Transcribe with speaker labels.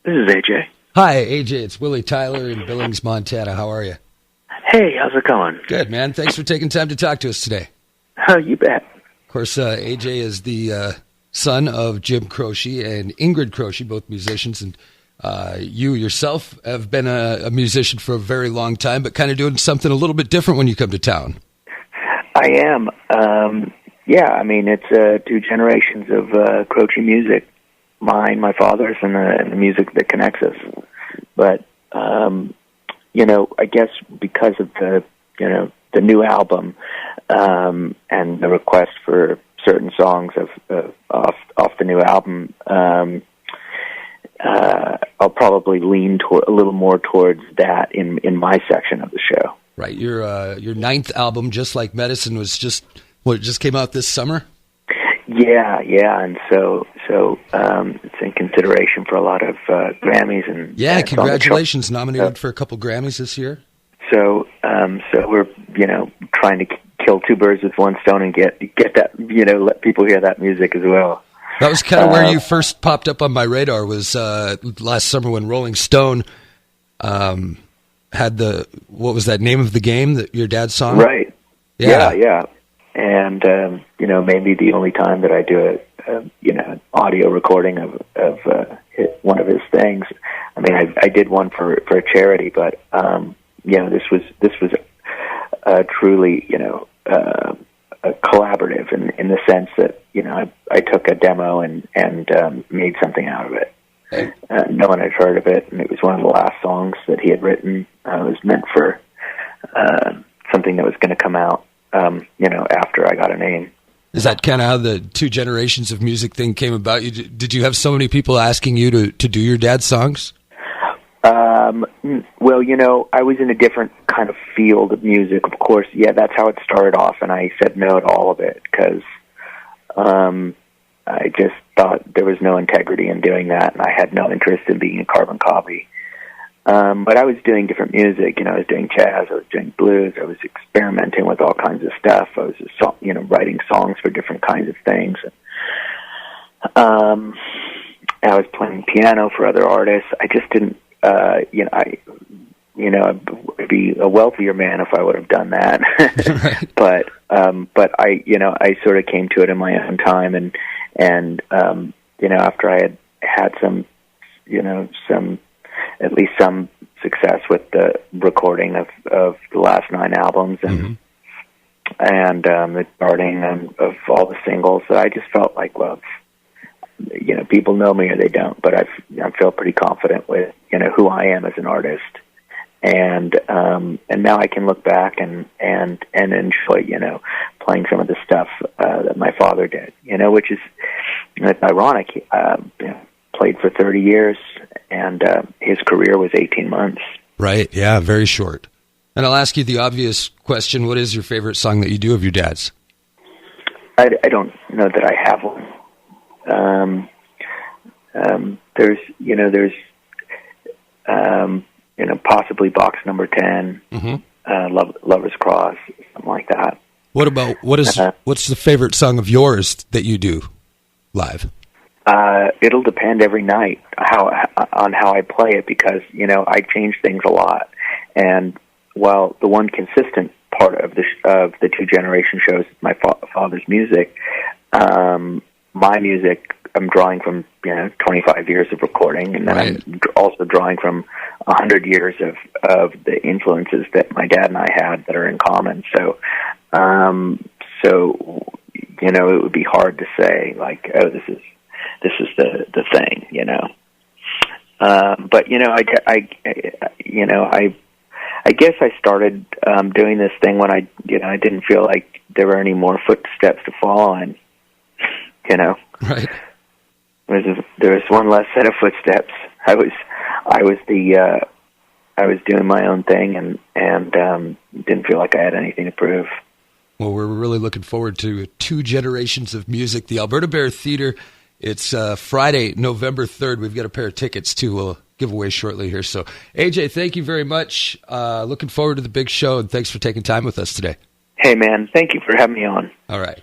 Speaker 1: This is AJ.
Speaker 2: Hi, AJ. It's Willy Tyler in Billings, Montana. How are you?
Speaker 1: Hey, how's it going?
Speaker 2: Good, man. Thanks for taking time to talk to us today.
Speaker 1: Oh, you bet.
Speaker 2: Of course, AJ is the son of Jim Croce and Ingrid Croce, both musicians, and you yourself have been a musician for a very long time, but kind of doing something a little bit different when you come to town.
Speaker 1: I am. Yeah, I mean, it's 2 generations of Croce music. Mine, my father's, and the music that connects us. But, I guess because of the new album and the request for certain songs off the new album, I'll probably lean a little more towards that in my section of the show.
Speaker 2: Right. Your 9th album, Just Like Medicine, was just came out this summer?
Speaker 1: Yeah, and so it's in consideration for a lot of Grammys and
Speaker 2: congratulations! Nominated for a couple Grammys this year.
Speaker 1: So we're trying to kill 2 birds with 1 stone and get that let people hear that music as well.
Speaker 2: That was kind of where you first popped up on my radar. Was last summer when Rolling Stone had what was that name of the game that your dad's song?
Speaker 1: Right. Yeah. And maybe the only time that I do an audio recording of one of his things. I mean, I did one for a charity, but this was truly a collaborative in the sense that I took a demo and made something out of it. No one had heard of it, and it was one of the last songs that he had written. It was meant for something that was going to come out. After I got a name.
Speaker 2: Is that kind of how the 2 generations of music thing came about? Did you have so many people asking you to do your dad's songs?
Speaker 1: Well, I was in a different kind of field of music. Of course, yeah, that's how it started off, and I said no to all of it because I just thought there was no integrity in doing that, and I had no interest in being a carbon copy. But I was doing different music. I was doing jazz, I was doing blues, I was experimenting with all kinds of stuff. I was, writing songs for different kinds of things. I was playing piano for other artists. I just didn't, I'd be a wealthier man if I would have done that.
Speaker 2: Right.
Speaker 1: But I sort of came to it in my own time, and after I had some at least some success with the recording of the last 9 albums and the charting of all the singles. So I just felt like, well, people know me or they don't, but I feel pretty confident with who I am as an artist, and now I can look back and enjoy playing some of the stuff that my father did, which is ironic. Played for 30 years, and his career was 18 months. Right,
Speaker 2: yeah, very short. And I'll ask you the obvious question, what is your favorite song that you do of your dad's?
Speaker 1: I don't know that I have one. There's possibly Box Number 10, Lover's Cross, something like that.
Speaker 2: What's the favorite song of yours that you do live?
Speaker 1: It'll depend every night on how I play it because, I change things a lot. And while the one consistent part of the 2 generation shows is my father's music, my music I'm drawing from 25 years of recording, and then right. I'm also drawing from 100 years of the influences that my dad and I had that are in common. So it would be hard to say like, oh, this is the thing, But I guess I started doing this thing when I didn't feel like there were any more footsteps to follow in.
Speaker 2: Right.
Speaker 1: There was one less set of footsteps. I was doing my own thing and didn't feel like I had anything to prove.
Speaker 2: Well, we're really looking forward to 2 generations of music. The Alberta Bear Theatre. It's Friday, November 3rd. We've got a pair of tickets, too. We'll give away shortly here. So, AJ, thank you very much. Looking forward to the big show, and thanks for taking time with us today.
Speaker 1: Hey, man. Thank you for having me on.
Speaker 2: All right.